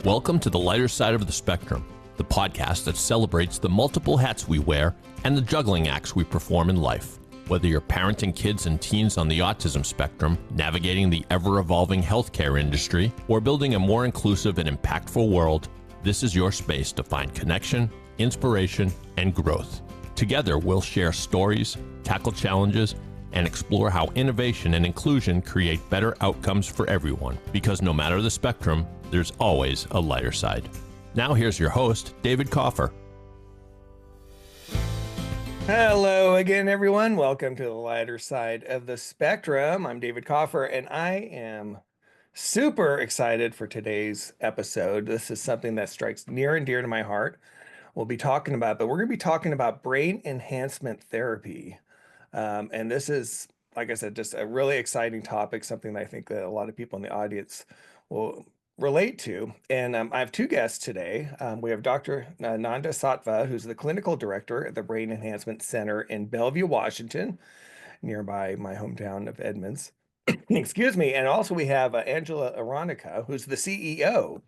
Welcome to the lighter side of the spectrum, the podcast that celebrates the multiple hats we wear and the juggling acts we perform in life. Whether you're parenting kids and teens on the autism spectrum, navigating the ever-evolving healthcare industry, or building a more inclusive and impactful world, this is your space to find connection, inspiration, and growth. Together, we'll share stories, tackle challenges, and explore how innovation and inclusion create better outcomes for everyone. Because no matter the spectrum, there's always a lighter side. Now here's your host, David Kaufer. Hello again, everyone. Welcome to the lighter side of the spectrum. I'm David Kaufer, and I am super excited for today's episode. This is something that strikes near and dear to my heart. We'll be talking about, but we're going to be talking about brain enhancement therapy. And this is, like I said, just a really exciting topic, something that I think that a lot of people in the audience will relate to. And I have two guests today. We have Dr. Nanda Sattva, who's the clinical director at the Brain Enhancement Center in Bellevue, Washington, nearby my hometown of Edmonds. Excuse me. And also we have Angela Aronica, who's the CEO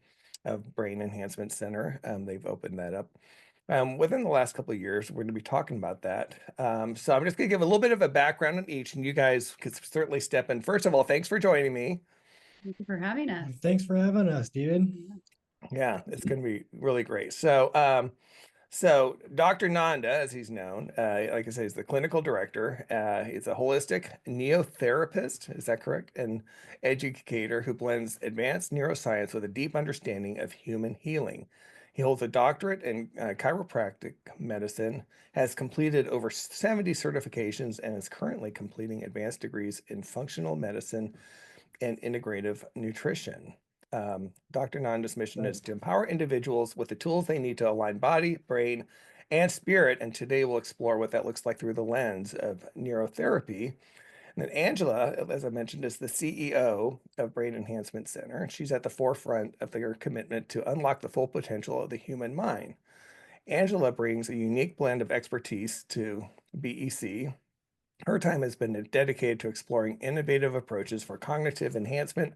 of Brain Enhancement Center. They've opened that up within the last couple of years. We're going to be talking about that. So I'm just going to give a little bit of a background on each, and you guys could certainly step in. First of all, thanks for joining me. Thank you for having us. Thanks for having us, David. Yeah, it's going to be really great. So, Dr. Nanda, as he's known, like I say, is the clinical director. He's a holistic neotherapist, is that correct? And educator who blends advanced neuroscience with a deep understanding of human healing. He holds a doctorate in chiropractic medicine, has completed over 70 certifications, and is currently completing advanced degrees in functional medicine and integrative nutrition. Dr. Nanda's mission is to empower individuals with the tools they need to align body, brain, and spirit. And today we'll explore what that looks like through the lens of neurotherapy. And then Angela, as I mentioned, is the CEO of Brain Enhancement Center. She's at the forefront of their commitment to unlock the full potential of the human mind. Angela brings a unique blend of expertise to BEC. Her time has been dedicated to exploring innovative approaches for cognitive enhancement,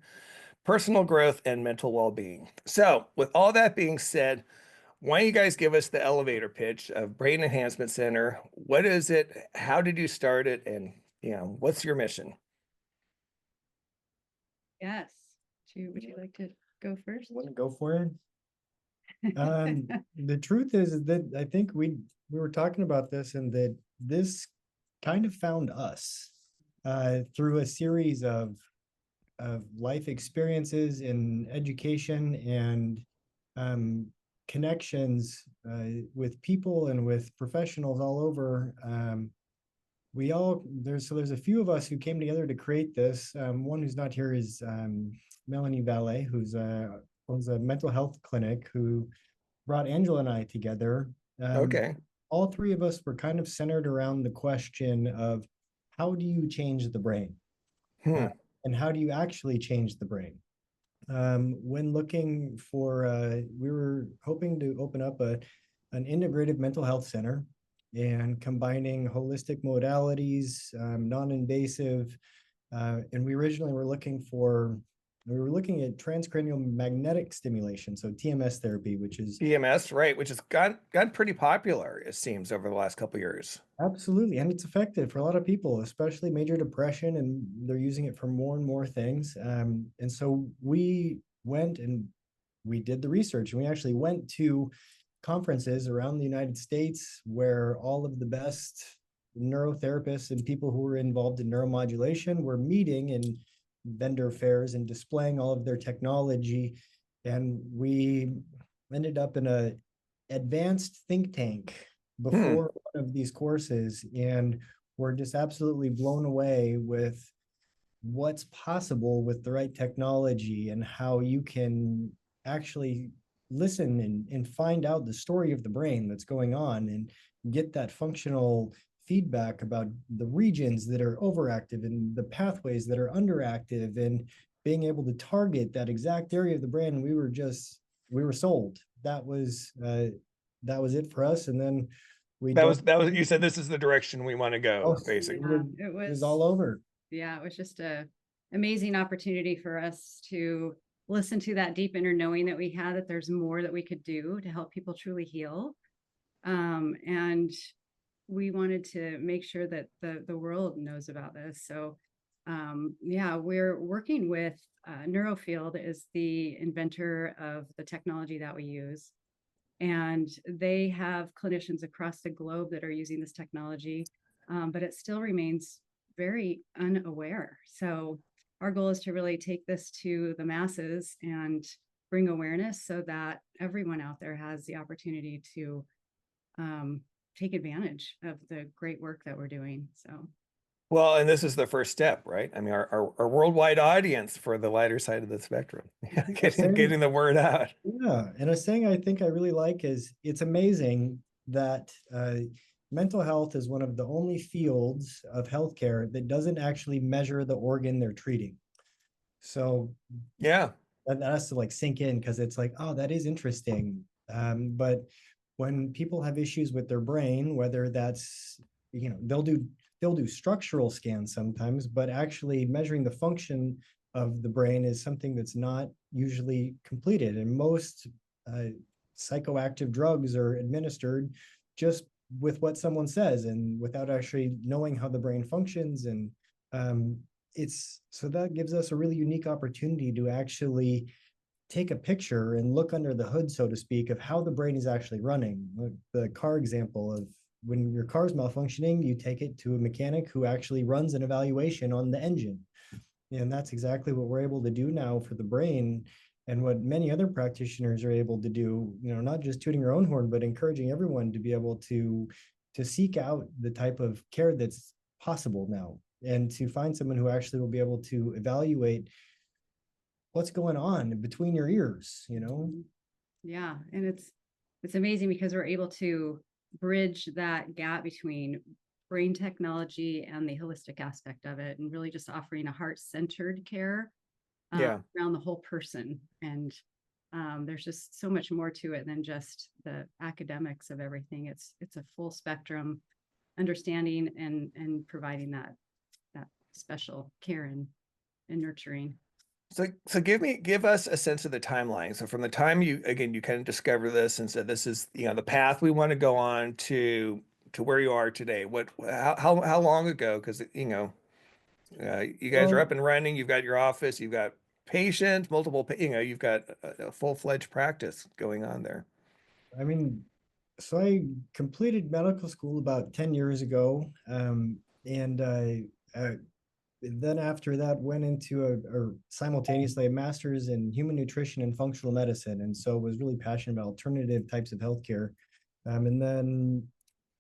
personal growth, and mental well-being. So with all that being said, why don't you guys give us the elevator pitch of Brain Enhancement Center? What is it? How did you start it? And what's your mission? Yes. Would you like to go first? Want to go for it? The truth is that I think we were talking about this, and that this kind of found us through a series of life experiences in education and connections with people and with professionals all over. There's a few of us who came together to create this. One who's not here is Melanie Valet, who's owns a mental health clinic, who brought Angela and I together. Okay. All three of us were kind of centered around the question of how do you change the brain? And how do you actually change the brain? When looking for, we were hoping to open up an integrative mental health center and combining holistic modalities, non-invasive, and we originally were looking at transcranial magnetic stimulation, so TMS therapy, which is TMS, right? Which has gotten pretty popular, it seems, over the last couple of years. Absolutely, and it's effective for a lot of people, especially major depression, and they're using it for more and more things. And so we went and we did the research, and we actually went to conferences around the United States where all of the best neurotherapists and people who were involved in neuromodulation were meeting in vendor fairs and displaying all of their technology. And we ended up in a advanced think tank before one of these courses, and we're just absolutely blown away with what's possible with the right technology and how you can actually listen and find out the story of the brain that's going on and get that functional feedback about the regions that are overactive and the pathways that are underactive, and being able to target that exact area of the brain. We were sold. That was it for us. And then that was you said this is the direction we want to go, basically. It was all over. Yeah, it was just a amazing opportunity for us to listen to that deep inner knowing that we had, that there's more that we could do to help people truly heal. And we wanted to make sure that the world knows about this. So yeah, we're working with Neurofield is the inventor of the technology that we use. And they have clinicians across the globe that are using this technology, but it still remains very unaware. So our goal is to really take this to the masses and bring awareness so that everyone out there has the opportunity to take advantage of the great work that we're doing. So. Well, and this is the first step, right? I mean, our worldwide audience for the lighter side of the spectrum, getting the word out. Yeah, and a saying I think I really like is, it's amazing that mental health is one of the only fields of healthcare that doesn't actually measure the organ they're treating. So yeah, that has to like sink in, because it's like, oh, that is interesting. But when people have issues with their brain, whether that's, they'll do structural scans sometimes, but actually measuring the function of the brain is something that's not usually completed. And most psychoactive drugs are administered just with what someone says and without actually knowing how the brain functions. And so that gives us a really unique opportunity to actually take a picture and look under the hood, so to speak, of how the brain is actually running. Like the car example of, when your car's malfunctioning, you take it to a mechanic who actually runs an evaluation on the engine. And that's exactly what we're able to do now for the brain, and what many other practitioners are able to do, not just tooting your own horn, but encouraging everyone to be able to seek out the type of care that's possible now, and to find someone who actually will be able to evaluate what's going on between your ears, Yeah, and it's amazing because we're able to bridge that gap between brain technology and the holistic aspect of it, and really just offering a heart-centered care around the whole person. And there's just so much more to it than just the academics of everything. It's a full spectrum understanding and providing that special care and nurturing. So give us a sense of the timeline. So from the time you kind of discover this and said, this is, the path we want to go on to where you are today. How long ago? Because, you guys are up and running. You've got your office, you've got patients, multiple, you've got a full-fledged practice going on there. I mean, so I completed medical school about 10 years ago. Then after that went into simultaneously a master's in human nutrition and functional medicine. And so was really passionate about alternative types of healthcare. And then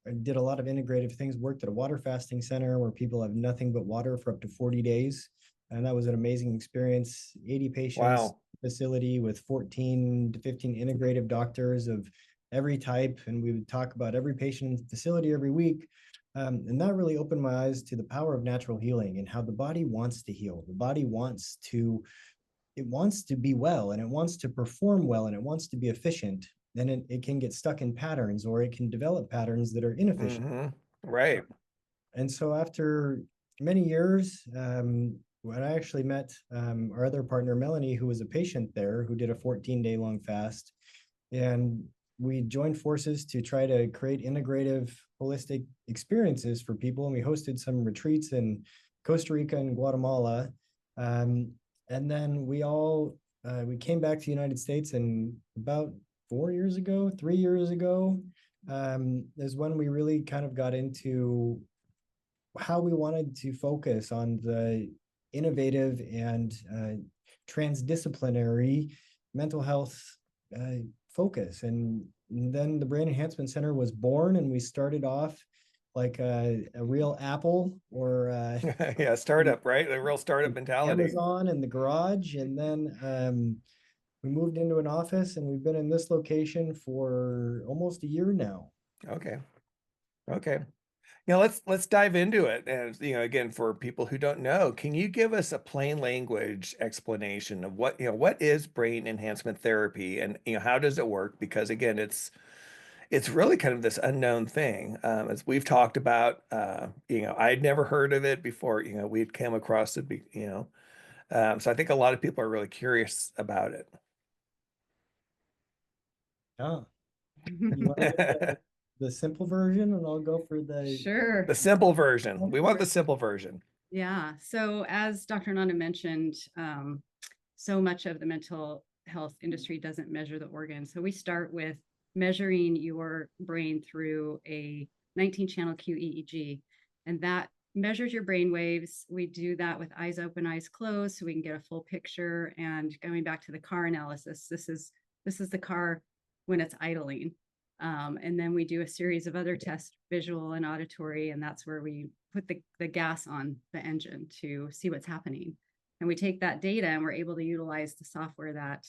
I did a lot of integrative things, worked at a water fasting center where people have nothing but water for up to 40 days. And that was an amazing experience. 80 patients facility with 14 to 15 integrative doctors of every type. And we would talk about every patient in the facility every week. And that really opened my eyes to the power of natural healing and how the body wants to heal. The body wants to be well, and it wants to perform well, and it wants to be efficient. Then it can get stuck in patterns, or it can develop patterns that are inefficient. Mm-hmm. Right. And so after many years, when I actually met our other partner, Melanie, who was a patient there, who did a 14-day long fast, and we joined forces to try to create integrative, holistic experiences for people. And we hosted some retreats in Costa Rica and Guatemala. And then we came back to the United States, and about 3 years ago, is when we really kind of got into how we wanted to focus on the innovative and transdisciplinary mental health focus. And then the Brain Enhancement Center was born, and we started off like a real Apple or yeah, startup, right? A real startup mentality. Amazon in the garage. And then we moved into an office, and we've been in this location for almost a year now. Okay. Let's dive into it. And again, for people who don't know, can you give us a plain language explanation of what is brain enhancement therapy, and how does it work? Because again, it's really kind of this unknown thing. As we've talked about, I'd never heard of it before. We'd come across it, So I think a lot of people are really curious about it. Oh, you want to get the simple version, and I'll go for the Sure. The simple version. We want the simple version. Yeah. So as Dr. Nanda mentioned, so much of the mental health industry doesn't measure the organs. So we start with measuring your brain through a 19-channel QEEG, and that measures your brain waves. We do that with eyes open, eyes closed, so we can get a full picture. And going back to the car analysis, this is the car when it's idling. And then we do a series of other tests, visual and auditory, and that's where we put the gas on the engine to see what's happening. And we take that data and we're able to utilize the software that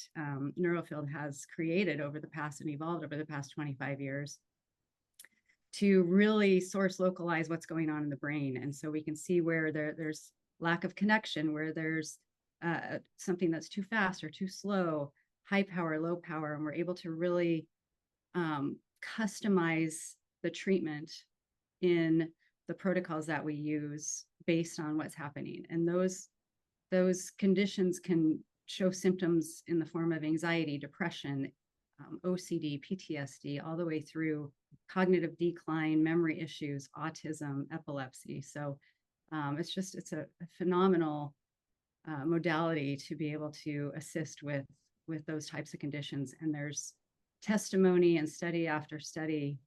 Neurofield has created over the past and evolved over the past 25 years to really source localize what's going on in the brain. And so we can see where there's lack of connection, where there's something that's too fast or too slow, high power, low power, and we're able to really customize the treatment in the protocols that we use based on what's happening. And those conditions can show symptoms in the form of anxiety, depression, OCD, PTSD, all the way through cognitive decline, memory issues, autism, epilepsy. So it's a phenomenal modality to be able to assist with those types of conditions. And there's testimony and study after study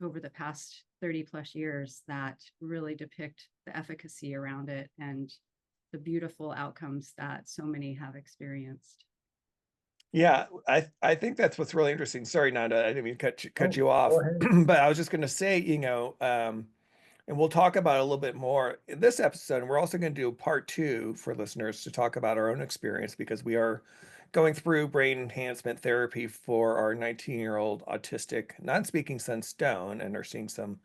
over the past 30 plus years that really depict the efficacy around it and the beautiful outcomes that so many have experienced. Yeah, I think that's what's really interesting. Sorry, Nanda, I didn't mean to cut you off, go ahead. but I was just going to say, and we'll talk about it a little bit more in this episode. And we're also going to do part 2 for listeners to talk about our own experience, because we are going through brain enhancement therapy for our 19-year-old autistic non-speaking son Stone, and are seeing some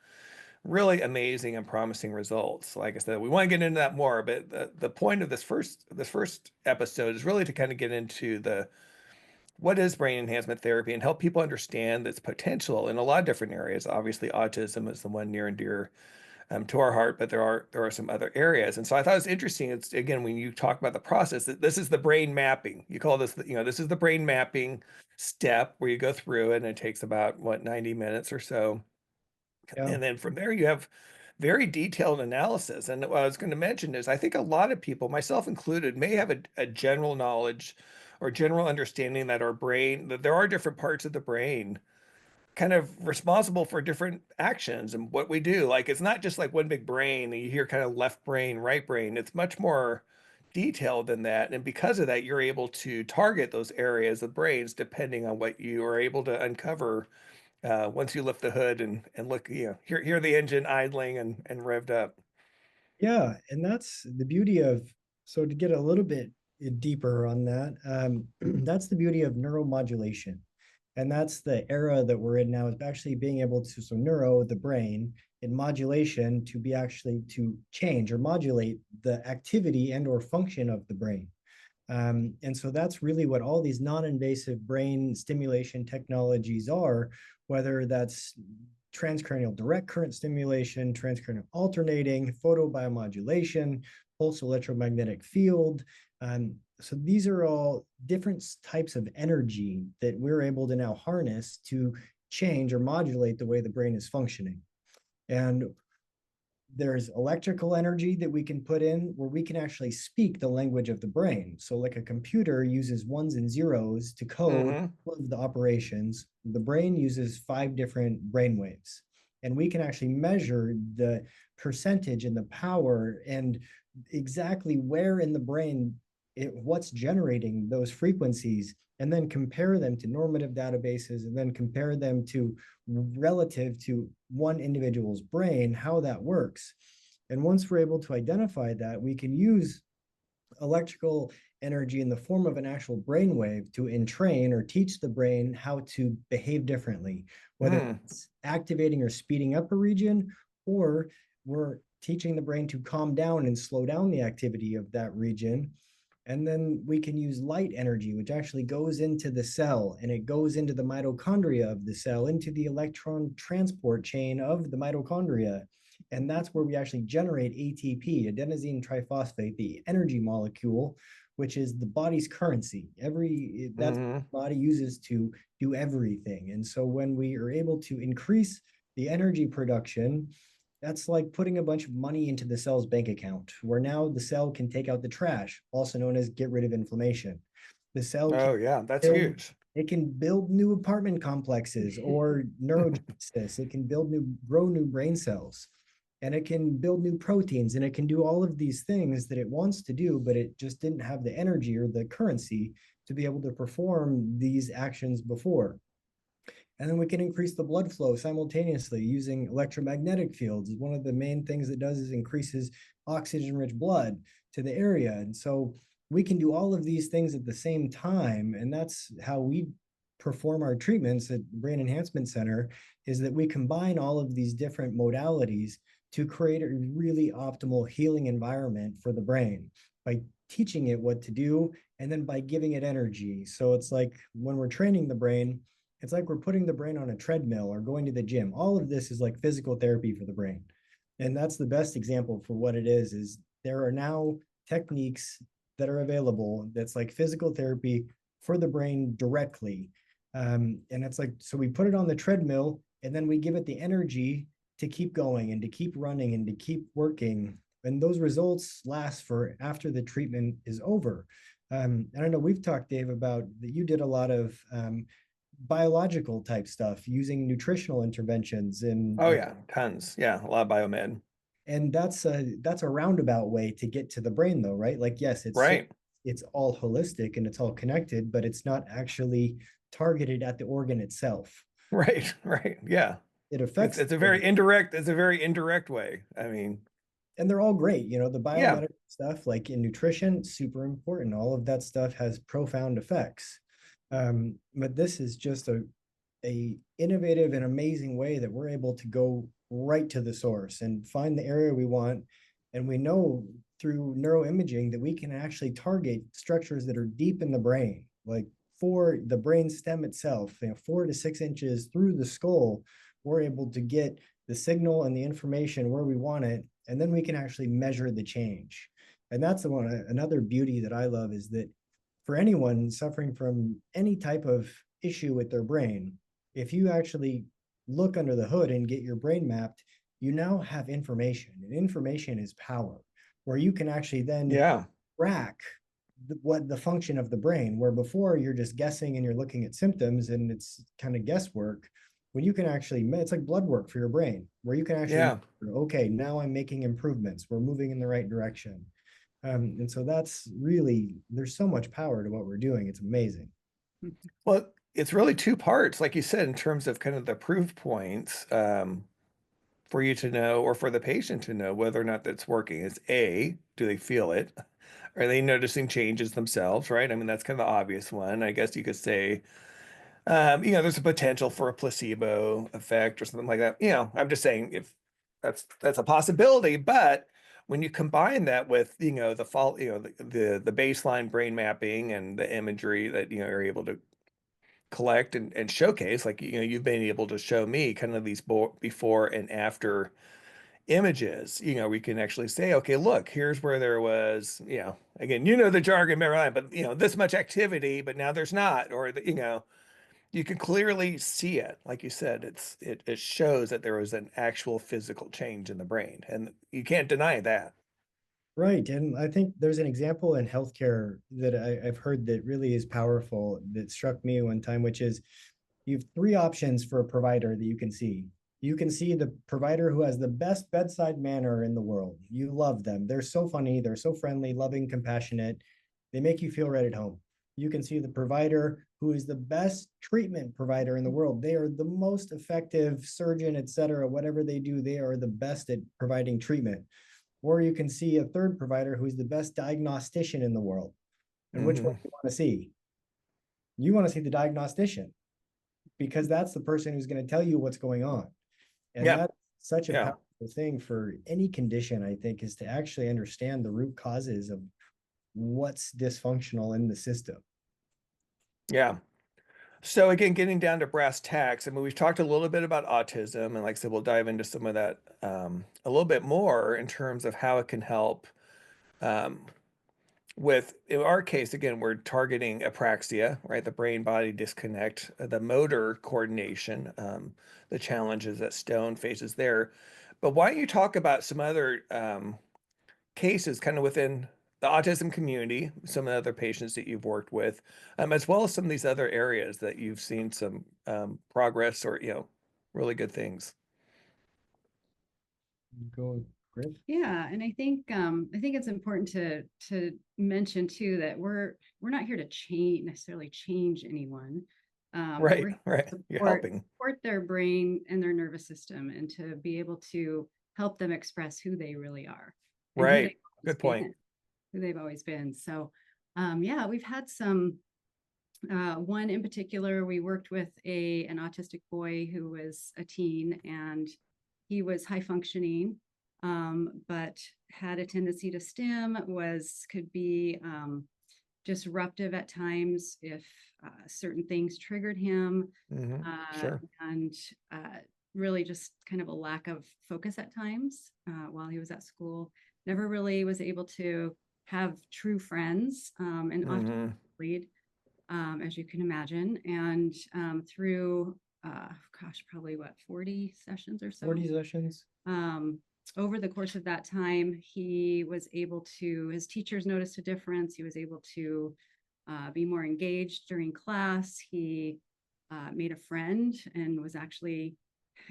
really amazing and promising results. Like I said, we want to get into that more, but the point of this first episode is really to kind of get into what is brain enhancement therapy and help people understand its potential in a lot of different areas. Obviously, autism is the one near and dear to our heart, but there are some other areas. And so I thought it was interesting. It's, again, when you talk about the process, that this is the brain mapping. You call this, this is the brain mapping step where you go through it, and it takes about 90 minutes or so. Yeah. And then from there, you have very detailed analysis. And what I was going to mention is, I think a lot of people, myself included, may have a general knowledge or general understanding that that there are different parts of the brain kind of responsible for different actions and what we do. Like, it's not just like one big brain and you hear kind of left brain, right brain. It's much more detailed than that. And because of that, you're able to target those areas of brains depending on what you are able to uncover once you lift the hood and look, hear the engine idling and revved up. Yeah, and that's the beauty of, so to get a little bit deeper on that, that's the beauty of neuromodulation. And that's the era that we're in now, is actually being able to, so neuro, the brain, and modulation, to be actually to change or modulate the activity and or function of the brain. And so that's really what all these non-invasive brain stimulation technologies are, whether that's transcranial direct current stimulation, transcranial alternating, photobiomodulation, pulse electromagnetic field. So these are all different types of energy that we're able to now harness to change or modulate the way the brain is functioning. And there's electrical energy that we can put in where we can actually speak the language of the brain. So like a computer uses ones and zeros to code all of the operations. The brain uses 5 different brain waves. And we can actually measure the percentage and the power and exactly where in the brain what's generating those frequencies, and then compare them to normative databases, and then compare them to relative to one individual's brain, how that works. And once we're able to identify that, we can use electrical energy in the form of an actual brainwave to entrain or teach the brain how to behave differently, whether it's activating or speeding up a region, or we're teaching the brain to calm down and slow down the activity of that region. And then we can use light energy, which actually goes into the cell, and it goes into the mitochondria of the cell, into the electron transport chain of the mitochondria. And that's where we actually generate ATP, adenosine triphosphate, the energy molecule, which is the body's currency. That's what the body uses to do everything. And so when we are able to increase the energy production, that's like putting a bunch of money into the cell's bank account, where now the cell can take out the trash, also known as get rid of inflammation. The cell can Oh yeah, that's huge. it can build new apartment complexes or neurogenesis. It can grow new brain cells, and it can build new proteins, and it can do all of these things that it wants to do, but it just didn't have the energy or the currency to be able to perform these actions before. And then we can increase the blood flow simultaneously using electromagnetic fields. One of the main things it does is increases oxygen-rich blood to the area. And so we can do all of these things at the same time. And that's how we perform our treatments at Brain Enhancement Center, is that we combine all of these different modalities to create a really optimal healing environment for the brain by teaching it what to do and then by giving it energy. So it's like when we're training the brain, it's like we're putting the brain on a treadmill or going to the gym. All of this is like physical therapy for the brain. And that's the best example for what it is there are now techniques that are available that's like physical therapy for the brain directly. And it's like, so we put it on the treadmill and then we give it the energy to keep going and to keep running and to keep working. And those results last for after the treatment is over. And I know we've talked, Dave, about that you did a lot of biological type stuff using nutritional interventions and oh yeah, tons. Yeah, a lot of biomed. and that's a roundabout way to get to the brain though, right? Like yes, Right. it's all holistic and it's all connected, but it's not actually targeted at the organ itself. Right. Right. Yeah. It affects It's a very indirect way. I mean, and they're all great. You know, the yeah. biomedical stuff like in nutrition, super important. All of that stuff has profound effects. But this is just a innovative and amazing way that we're able to go right to the source and find the area we want. And we know through neuroimaging that we can actually target structures that are deep in the brain, like for the brain stem itself, 4 to 6 inches through the skull. We're able to get the signal and the information where we want it, and then we can actually measure the change. And that's the one, another beauty that I love is that for anyone suffering from any type of issue with their brain, if you actually look under the hood and get your brain mapped, you now have information, and information is power, where you can actually then track what the function of the brain, where before you're just guessing and you're looking at symptoms and it's kind of guesswork. When you can actually, it's like blood work for your brain, where you can actually, okay, now I'm making improvements. We're moving in the right direction. And so that's really, there's so much power to what we're doing. It's amazing. Well, it's really two parts, like you said, in terms of kind of the proof points for you to know, or for the patient to know whether or not that's working. Is A, do they feel it? Are they noticing changes themselves, right? I mean, that's kind of the obvious one. I guess you could say, there's a potential for a placebo effect or something like that. I'm just saying if that's a possibility, but when you combine that with, the baseline brain mapping and the imagery that, are able to collect and showcase, like, you've been able to show me kind of these before and after images, we can actually say, okay, look, here's where there was, again, the jargon, but, this much activity, but now there's not, or, you can clearly see it. Like you said, it shows that there was an actual physical change in the brain, and you can't deny that. Right. And I think there's an example in healthcare that I've heard that really is powerful that struck me one time, which is you have 3 options for a provider that you can see. You can see the provider who has the best bedside manner in the world. You love them. They're so funny. They're so friendly, loving, compassionate. They make you feel right at home. You can see the provider who is the best treatment provider in the world. They are the most effective surgeon, et cetera. Whatever they do, they are the best at providing treatment. Or you can see a third provider who's the best diagnostician in the world. And which one do you want to see? You want to see the diagnostician, because that's the person who's going to tell you what's going on. And that's such a powerful thing for any condition, I think, is to actually understand the root causes of what's dysfunctional in the system. Yeah. So again, getting down to brass tacks, I mean, we've talked a little bit about autism, and like I said, we'll dive into some of that a little bit more in terms of how it can help. Um, with in our case, again, we're targeting apraxia, right? The brain-body disconnect, the motor coordination, the challenges that Stone faces there. But why don't you talk about some other cases kind of within the autism community, some of the other patients that you've worked with, as well as some of these other areas that you've seen some progress or, really good things. Go, Chris. Yeah, and I think it's important to mention too that we're not here to necessarily change anyone. Right, We're here right. to You're helping. support their brain and their nervous system, and to be able to help them express who they really are and who Right. they've Good always point. been, who they've always been. So, yeah, we've had some. One in particular, we worked with an autistic boy who was a teen, and he was high functioning, but had a tendency to stim, could be disruptive at times if certain things triggered him, Sure. and really just kind of a lack of focus at times while he was at school. Never really was able to have true friends, and often lead, as you can imagine. And through, probably 40 sessions or so. 40 sessions. Over the course of that time, he was able to, his teachers noticed a difference. He was able to be more engaged during class. He made a friend and was actually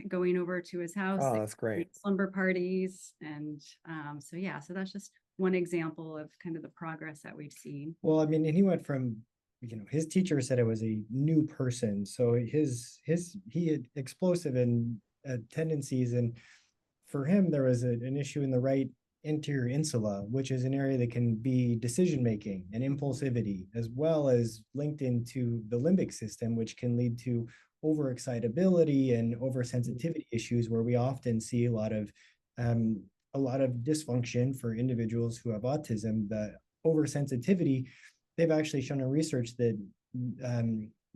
going over to his house. Oh, that's great. Slumber parties. And so, yeah, so that's just one example of kind of the progress that we've seen. Well, I mean, and he went from, his teacher said it was a new person. So he had explosive and tendencies, and for him, there was an issue in the right anterior insula, which is an area that can be decision-making and impulsivity, as well as linked into the limbic system, which can lead to overexcitability and oversensitivity issues, where we often see a lot of dysfunction for individuals who have autism. The oversensitivity, they've actually shown in research that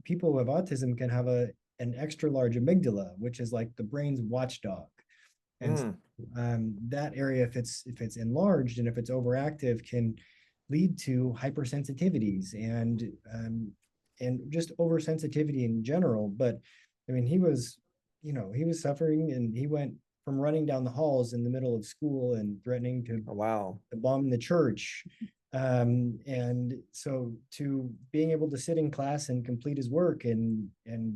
people who have autism can have an extra large amygdala, which is like the brain's watchdog. And that area, if it's enlarged and if it's overactive, can lead to hypersensitivities and just oversensitivity in general. But I mean, he was suffering, and he went from running down the halls in the middle of school and threatening to bomb the church. And so to being able to sit in class and complete his work and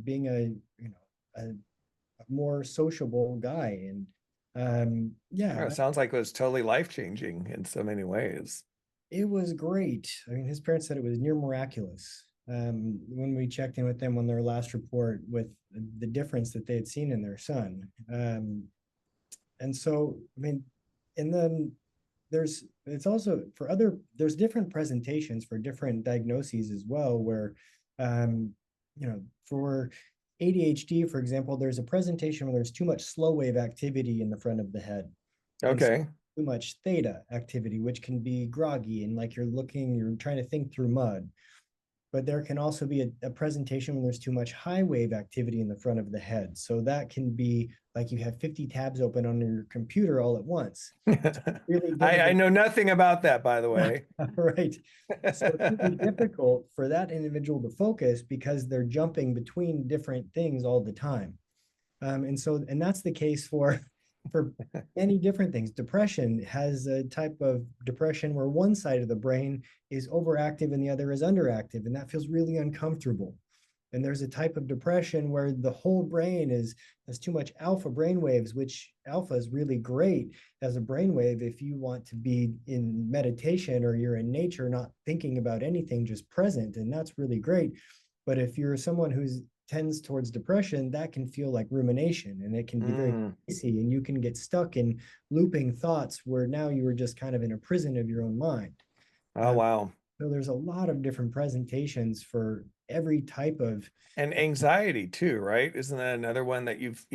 being a more sociable guy. And yeah, it sounds like it was totally life-changing in so many ways. It was great. I mean, his parents said it was near miraculous when we checked in with them on their last report, with the difference that they had seen in their son. And so, I mean, and then there's different presentations for different diagnoses as well, where for ADHD, for example, there's a presentation where there's too much slow wave activity in the front of the head. Okay. Too much theta activity, which can be groggy and like you're trying to think through mud. But there can also be a presentation when there's too much high wave activity in the front of the head. So that can be like you have 50 tabs open on your computer all at once. Really I know nothing about that, by the way. Right. So it's really difficult for that individual to focus because they're jumping between different things all the time. And that's the case for many different things. Depression has a type of depression where one side of the brain is overactive and the other is underactive, and that feels really uncomfortable. And there's a type of depression where the whole brain has too much alpha brainwaves, which alpha is really great as a brainwave if you want to be in meditation or you're in nature, not thinking about anything, just present, and that's really great. But if you're someone who tends towards depression, that can feel like rumination, and it can be very easy, and you can get stuck in looping thoughts where now you are just kind of in a prison of your own mind. Oh, wow. So there's a lot of different presentations for every type of, and anxiety too, right? Isn't that another one that you've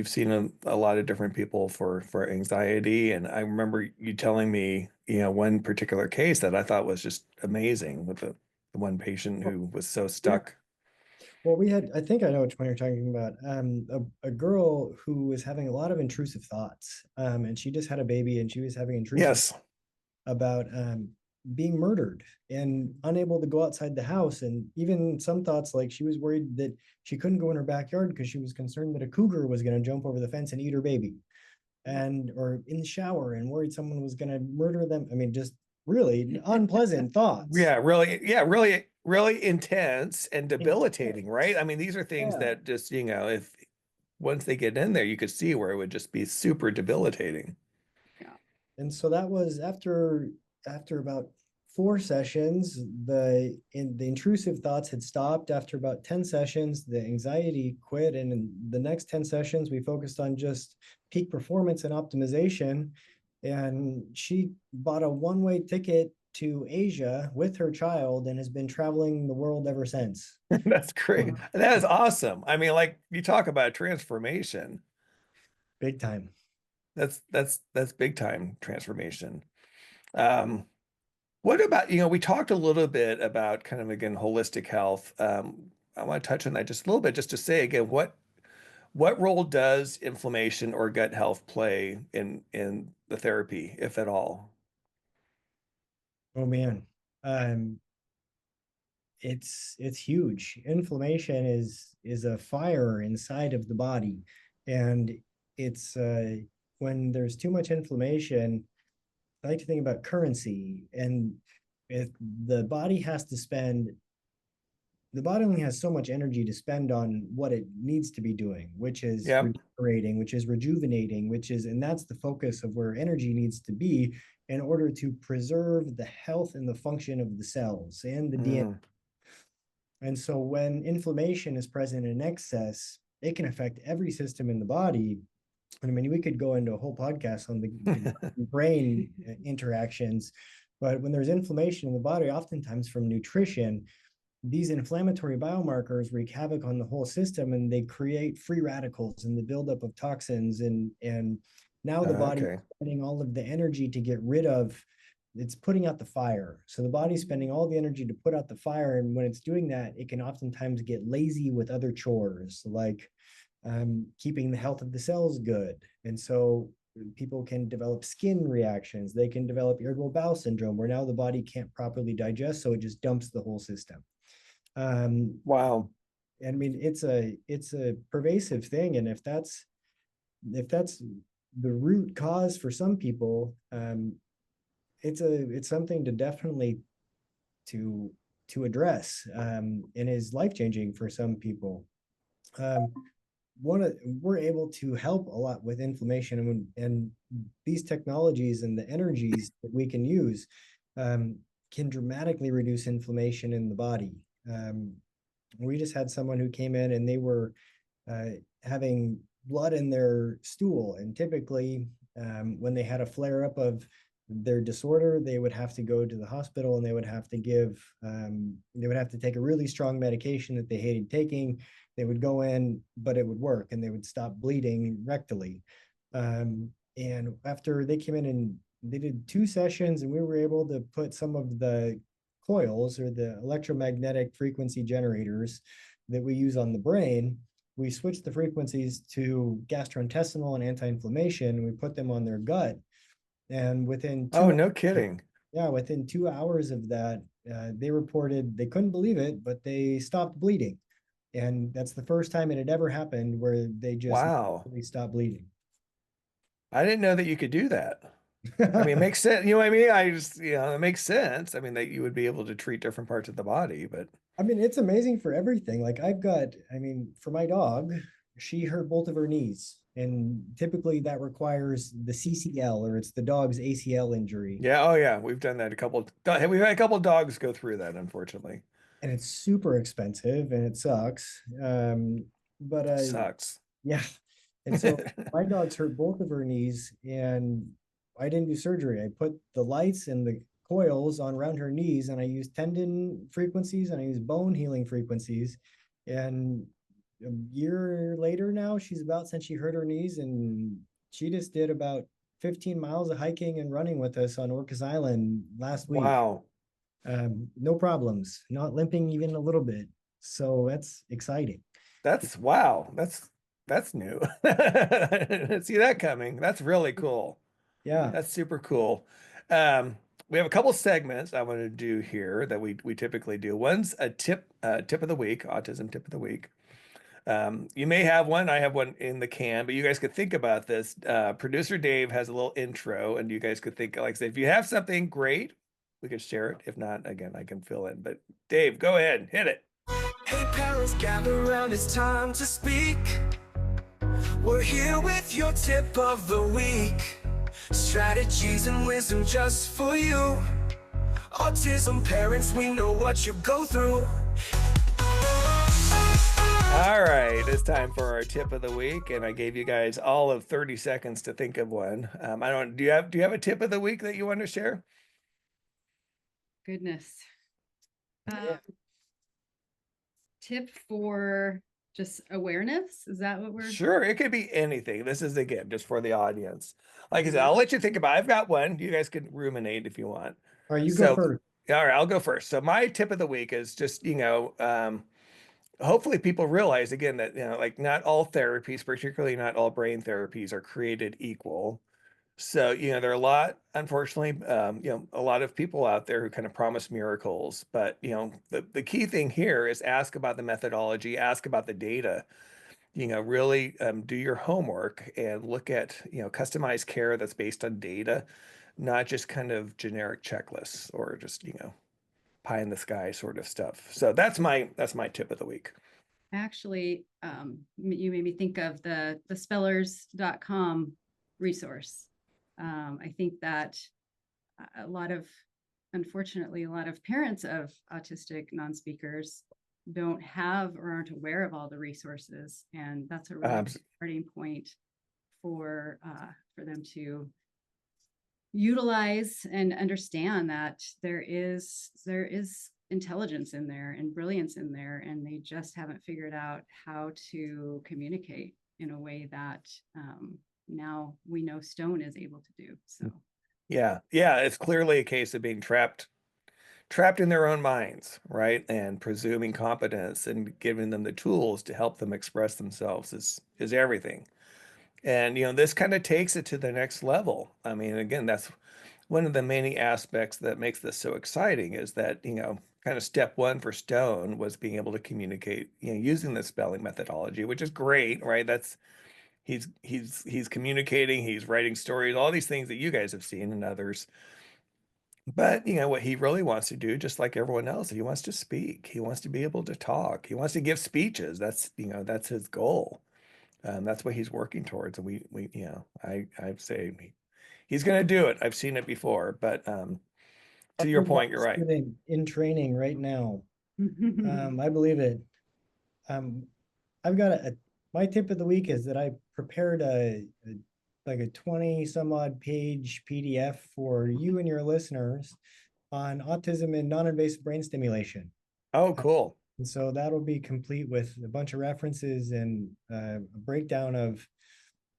seen a lot of different people for anxiety? And I remember you telling me, one particular case that I thought was just amazing with the one patient who was so stuck. Well, we had, I think I know which one you're talking about. A girl who was having a lot of intrusive thoughts. And she just had a baby and she was having intrusive Yes. about being murdered and unable to go outside the house. And even some thoughts like she was worried that she couldn't go in her backyard because she was concerned that a cougar was going to jump over the fence and eat her baby. And or in the shower and worried someone was going to murder them. I mean, just really unpleasant thoughts. Yeah, really intense and debilitating, right? I mean, these are things Yeah. that just, if once they get in there, you could see where it would just be super debilitating. And so that was after about 4 sessions, the intrusive thoughts had stopped. After about 10 sessions, the anxiety quit. And in the next 10 sessions, we focused on just peak performance and optimization. And she bought a one-way ticket to Asia with her child and has been traveling the world ever since. That's great. That is awesome. I mean, like, you talk about transformation. Big time. That's big time transformation. What about, we talked a little bit about kind of, again, holistic health. I want to touch on that just a little bit, just to say again, what role does inflammation or gut health play in the therapy, if at all? Oh man. It's huge. Inflammation is a fire inside of the body. And it's when there's too much inflammation, I like to think about currency. And if the body only has so much energy to spend on what it needs to be doing, which is regenerating, which is rejuvenating, and that's the focus of where energy needs to be in order to preserve the health and the function of the cells and the DNA. And so when inflammation is present in excess, it can affect every system in the body. I mean, we could go into a whole podcast on the brain interactions, but when there's inflammation in the body, oftentimes from nutrition, these inflammatory biomarkers wreak havoc on the whole system, and they create free radicals and the buildup of toxins. And now the body is spending all of the energy to get rid of. It's putting out the fire. So the body's spending all the energy to put out the fire. And when it's doing that, it can oftentimes get lazy with other chores, like keeping the health of the cells good. And so people can develop skin reactions. They can develop irritable bowel syndrome, where now the body can't properly digest, so it just dumps the whole system. Wow. I mean, it's a pervasive thing. And if that's the root cause for some people, it's something to definitely to address, and is life-changing for some people. We're able to help a lot with inflammation, and these technologies and the energies that we can use can dramatically reduce inflammation in the body. We just had someone who came in and they were having blood in their stool, and typically when they had a flare up of their disorder, they would have to go to the hospital, and they would have to take a really strong medication that they hated taking. They would go in, but it would work, and they would stop bleeding rectally. And after they came in and they did 2 sessions, and we were able to put some of the coils, or the electromagnetic frequency generators that we use on the brain, we switched the frequencies to gastrointestinal and anti-inflammation. We put them on their gut. And within no kidding. Yeah, within 2 hours of that, they reported they couldn't believe it, but they stopped bleeding. And that's the first time it had ever happened where they just really stopped bleeding. I didn't know that you could do that. I mean, it makes sense. You know what I mean? It makes sense. I mean, that you would be able to treat different parts of the body, but I mean, it's amazing for everything. Like for my dog, she hurt both of her knees. And typically that requires the CCL, or it's the dog's ACL injury. Yeah. Oh yeah. We've done that we've had a couple of dogs go through that, unfortunately. And it's super expensive and it sucks. But sucks. Yeah. And so my dog's hurt both of her knees, and I didn't do surgery. I put the lights and the coils on around her knees, and I used tendon frequencies, and I used bone healing frequencies. And a year later now, since she hurt her knees, and she just did about 15 miles of hiking and running with us on Orcas Island last week. Wow. No problems, not limping even a little bit. So that's exciting. That's wow. That's new. I didn't see that coming. That's really cool. Yeah. That's super cool. Um, we have a couple segments I want to do here that we typically do. One's a tip of the week, autism tip of the week. You may have one. I have one in the can, but you guys could think about this. Producer Dave has a little intro, and you guys could think, like, say, if you have something great, we could share it. If not, again, I can fill in. But Dave, go ahead, hit it. Hey parents, gather around, it's time to speak. We're here with your tip of the week. Strategies and wisdom just for you. Autism parents, we know what you go through. All right, it's time for our tip of the week, and I gave you guys all of 30 seconds to think of one. I don't. Do you have a tip of the week that you want to share? Goodness. Yeah. Tip for just awareness? Is that what we're? Sure, it could be anything. This is again just for the audience. Like I said, I'll let you think about it. I've got one. You guys can ruminate if you want. All right, you So- go first. All right, I'll go first. So my tip of the week is just, hopefully people realize again that, like not all therapies, particularly not all brain therapies, are created equal. So, there are a lot, unfortunately, a lot of people out there who kind of promise miracles, but, the key thing here is ask about the methodology, ask about the data, really do your homework and look at, customized care that's based on data, not just kind of generic checklists or just, pie in the sky sort of stuff. So that's my tip of the week. Actually, you made me think of the spellers.com resource. I think that unfortunately, a lot of parents of autistic non-speakers don't have or aren't aware of all the resources. And that's a really good starting point for them to utilize and understand that there is intelligence in there and brilliance in there, and they just haven't figured out how to communicate in a way that now we know Stone is able to do. So Yeah, it's clearly a case of being trapped in their own minds, right? And presuming competence and giving them the tools to help them express themselves is everything. And this kind of takes it to the next level. I mean, again, that's one of the many aspects that makes this so exciting is that, kind of step one for Stone was being able to communicate, using the spelling methodology, which is great, right? That's he's communicating, he's writing stories, all these things that you guys have seen and others. But what he really wants to do, just like everyone else, he wants to speak. He wants to be able to talk. He wants to give speeches. That's that's his goal. That's what he's working towards. And we I'd say he's going to do it. I've seen it before. But to your point, you're right. In training right now. I believe it. I've got my tip of the week is that I prepared like a 20 some odd page PDF for you and your listeners on autism and non-invasive brain stimulation. Oh, cool. And so that'll be complete with a bunch of references and a breakdown of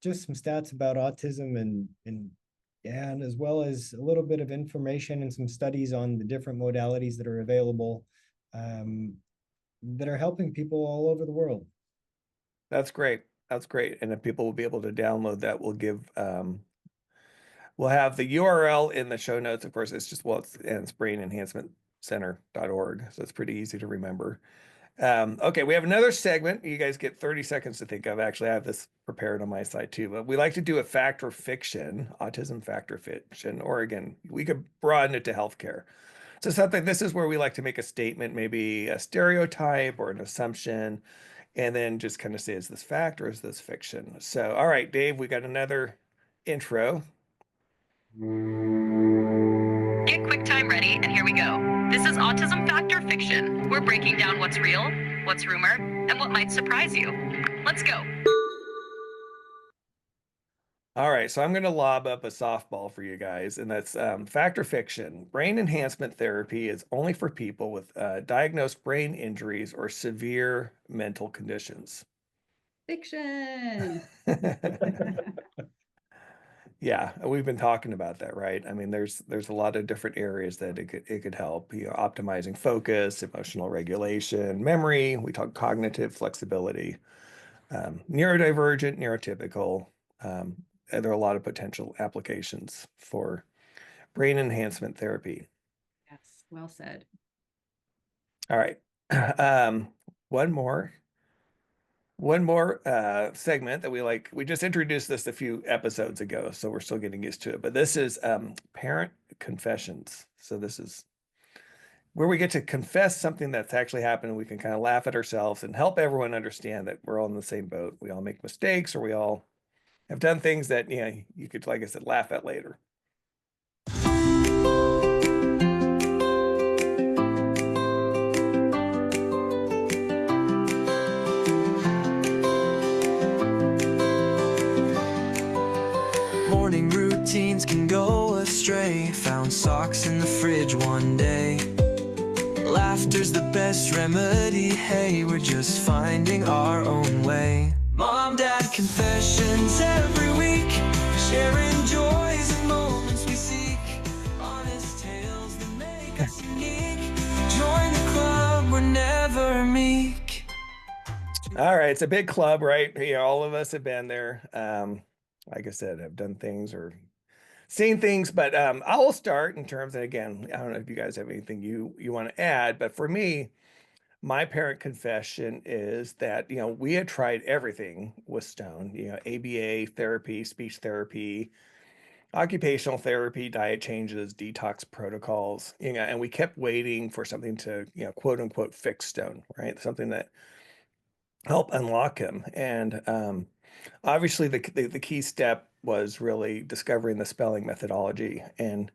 just some stats about autism and as well as a little bit of information and some studies on the different modalities that are available that are helping people all over the world. That's great. That's great. And if people will be able to download that, we'll have the URL in the show notes. Of course, it's Brain Enhancement Center.org. So it's pretty easy to remember. Okay, we have another segment. You guys get 30 seconds to think of. Actually, I have this prepared on my side too, but we like to do a fact or fiction, autism fact or fiction, or again, we could broaden it to healthcare. So this is where we like to make a statement, maybe a stereotype or an assumption, and then just kind of say, is this fact or is this fiction? So, all right, Dave, we got another intro. Get QuickTime ready, and here we go. This is Autism Fact or Fiction. We're breaking down what's real, what's rumor, and what might surprise you. Let's go. All right, so I'm going to lob up a softball for you guys, and that's fact or fiction. Brain enhancement therapy is only for people with diagnosed brain injuries or severe mental conditions. fiction. Yeah, we've been talking about that, right? I mean, there's a lot of different areas that it could help. Optimizing focus, emotional regulation, memory. We talk cognitive flexibility, neurodivergent, neurotypical. And there are a lot of potential applications for brain enhancement therapy. Yes, well said. All right, um, one more segment that we just introduced this a few episodes ago, so we're still getting used to it, but this is parent confessions. So this is where we get to confess something that's actually happened. We can kind of laugh at ourselves and help everyone understand that we're all in the same boat. We all make mistakes, or we all have done things that you could, like I said, laugh at later. Morning routines can go astray. Found socks in the fridge one day. Laughter's the best remedy. Hey, we're just finding our own way. Mom, dad, confessions every week. Sharing joys and moments we seek. Honest tales that make us unique. Join the club, we're never meek. All right, it's a big club, right? All of us have been there. Like I said, I've done things or seen things, but I will start in terms, and again, I don't know if you guys have anything you want to add, but for me, my parent confession is that, we had tried everything with Stone, ABA therapy, speech therapy, occupational therapy, diet changes, detox protocols, and we kept waiting for something to, quote unquote, fix Stone, right? Something that help unlock him. And obviously the key step was really discovering the spelling methodology and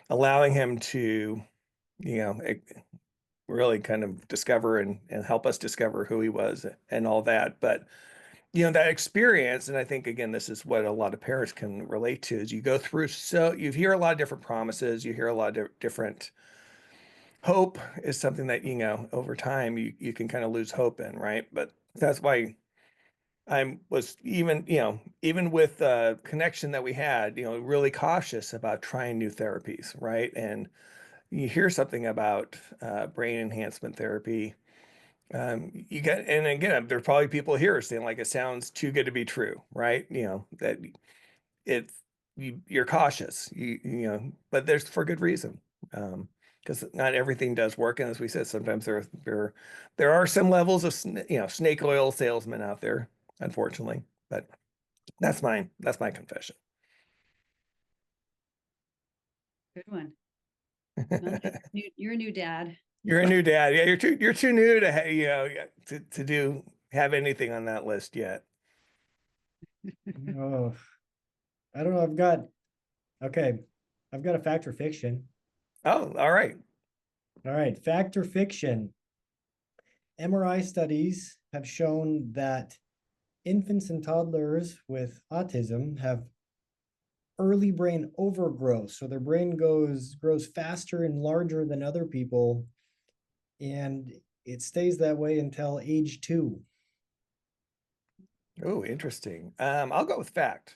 allowing him to, really kind of discover and help us discover who he was and all that. But, that experience, and I think, again, this is what a lot of parents can relate to, is you go through, so you hear a lot of different promises, you hear a lot of different hope is something that, over time you can kind of lose hope in, right? But that's why I was even with the connection that we had, really cautious about trying new therapies, right? And you hear something about brain enhancement therapy, you get, and again, there's probably people here saying like it sounds too good to be true, right? That it's you're cautious, but there's for good reason, because not everything does work, and as we said, sometimes there are some levels of snake oil salesmen out there, unfortunately. But that's my confession. Good one. You're a new dad. You're a new dad. Yeah, you're too new to to have anything on that list yet. Oh, I don't know. I've got a fact or fiction. Oh, all right. All right, fact or fiction. MRI studies have shown that infants and toddlers with autism have early brain overgrowth. So their brain grows faster and larger than other people, and it stays that way until age 2. Oh, interesting. I'll go with fact.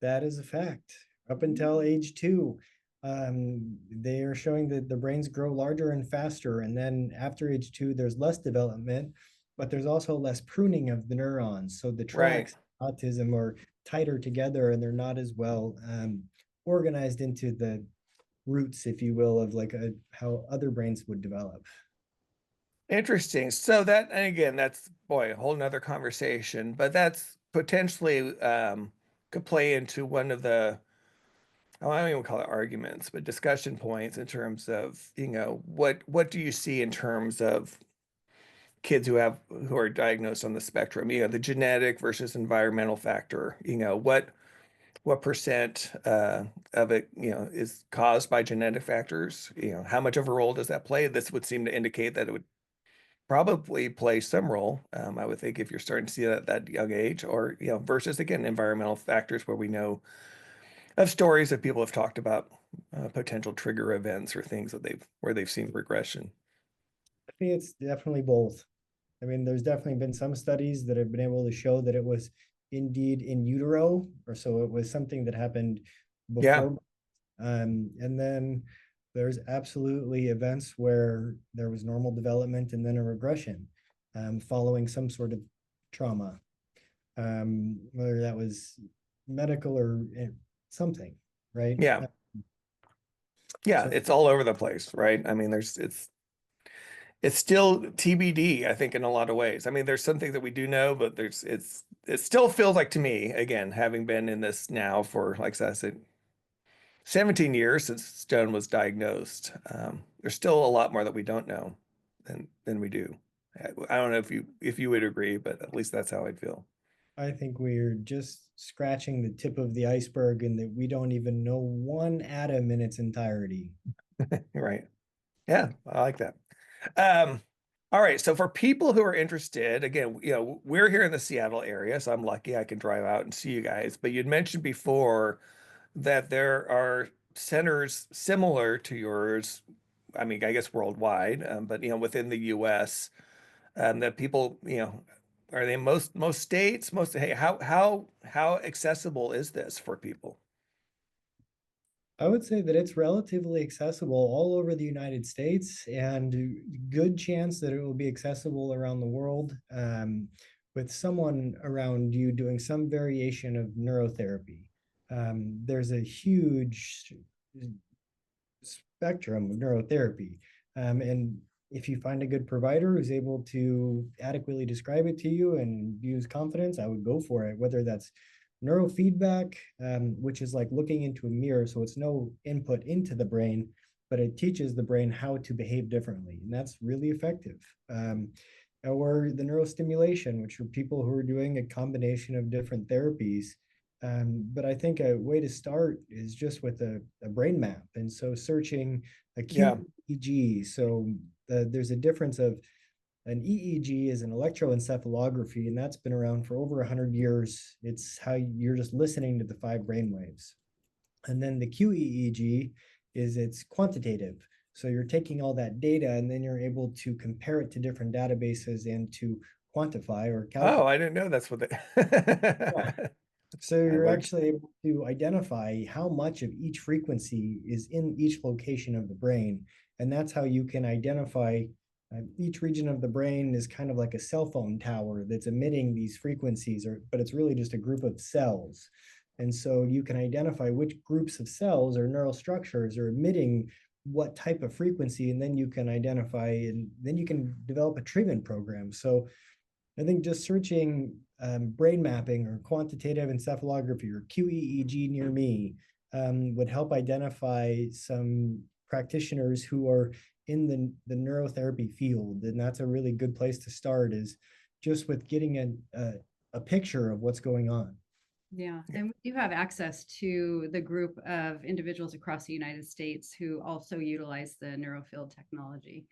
That is a fact. Up until age 2, they are showing that the brains grow larger and faster, and then after age 2, there's less development, but there's also less pruning of the neurons. So the tracks of autism are tighter together, and they're not as well organized into the roots, if you will, of like how other brains would develop. Interesting. So that, and again, that's a whole nother conversation, but that's potentially could play into one of the, I don't even call it arguments, but discussion points in terms of, what do you see in terms of kids who are diagnosed on the spectrum, the genetic versus environmental factor, what percent of it, is caused by genetic factors, how much of a role does that play? This would seem to indicate that it would probably play some role, I would think, if you're starting to see that at that young age, or, versus, again, environmental factors where we know of stories that people have talked about potential trigger events or things that where they've seen regression. I think it's definitely both. I mean, there's definitely been some studies that have been able to show that it was indeed in utero, or so it was something that happened Yeah. before. And then there's absolutely events where there was normal development and then a regression following some sort of trauma, whether that was medical or something, right? Yeah. Yeah, So- it's all over the place, right? I mean, it's still TBD, I think, in a lot of ways. I mean, there's something that we do know, but it still feels like, to me, again, having been in this now for, like I said, 17 years since Stone was diagnosed, there's still a lot more that we don't know than we do. I don't know if you would agree, but at least that's how I feel. I think we're just scratching the tip of the iceberg, and that we don't even know one atom in its entirety. Right. Yeah, I like that. All right. So for people who are interested, again, we're here in the Seattle area, so I'm lucky I can drive out and see you guys. But you'd mentioned before that there are centers similar to yours. I mean, I guess worldwide, but within the U.S. That people, are they most states? Hey, how accessible is this for people? I would say that it's relatively accessible all over the United States, and good chance that it will be accessible around the world, with someone around you doing some variation of neurotherapy. There's a huge spectrum of neurotherapy. And if you find a good provider who's able to adequately describe it to you and use confidence, I would go for it, whether that's neurofeedback, which is like looking into a mirror. So it's no input into the brain, but it teaches the brain how to behave differently. And that's really effective. Or the neurostimulation, which are people who are doing a combination of different therapies. But I think a way to start is just with a brain map. And so searching acute EEG. So there's a difference of an EEG is an electroencephalography, and that's been around for over 100 years. It's how you're just listening to the 5 brain waves. And then the QEEG is it's quantitative. So you're taking all that data and then you're able to compare it to different databases and to quantify or calculate. Oh, I didn't know that's what they. Yeah. So you're actually able to identify how much of each frequency is in each location of the brain. And that's how you can identify each region of the brain is kind of like a cell phone tower that's emitting these frequencies, but it's really just a group of cells. And so you can identify which groups of cells or neural structures are emitting what type of frequency, and then you can identify, and then you can develop a treatment program. So I think just searching brain mapping or quantitative encephalography or QEEG near me would help identify some practitioners who are in the neurotherapy field. And that's a really good place to start, is just with getting a picture of what's going on. Yeah, and we do have access to the group of individuals across the United States who also utilize the neurofield technology.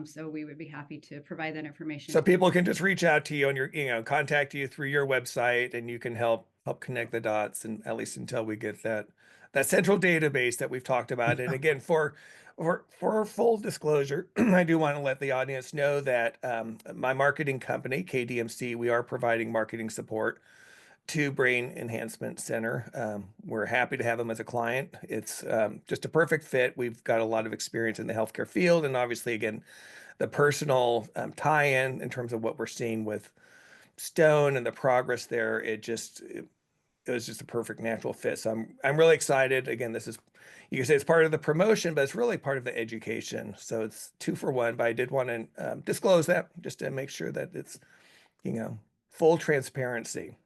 So we would be happy to provide that information. So people can just reach out to you on your, contact you through your website, and you can help connect the dots, and at least until we get that central database that we've talked about. And again, for full disclosure, I do want to let the audience know that my marketing company, KDMC, we are providing marketing support to Brain Enhancement Center. We're happy to have them as a client. It's just a perfect fit. We've got a lot of experience in the healthcare field, and obviously, again, the personal tie-in in terms of what we're seeing with Stone and the progress there. It was just a perfect natural fit. So I'm really excited. Again, this is, you can say it's part of the promotion, but it's really part of the education. So it's 2 for 1. But I did want to disclose that just to make sure that it's full transparency.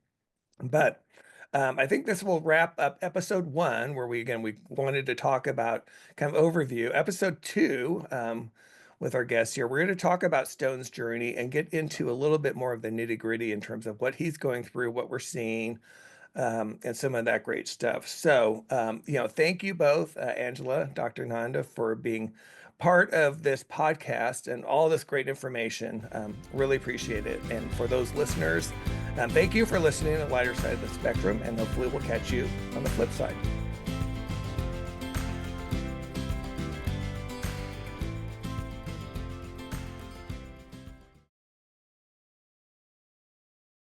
But I think this will wrap up episode 1, where we wanted to talk about kind of overview. Episode 2, with our guests here, we're going to talk about Stone's journey and get into a little bit more of the nitty gritty in terms of what he's going through, what we're seeing, and some of that great stuff. So, thank you both, Angela, Dr. Nanda, for being part of this podcast and all this great information. Really appreciate it. And for those listeners, thank you for listening to the lighter side of the spectrum, and hopefully we'll catch you on the flip side.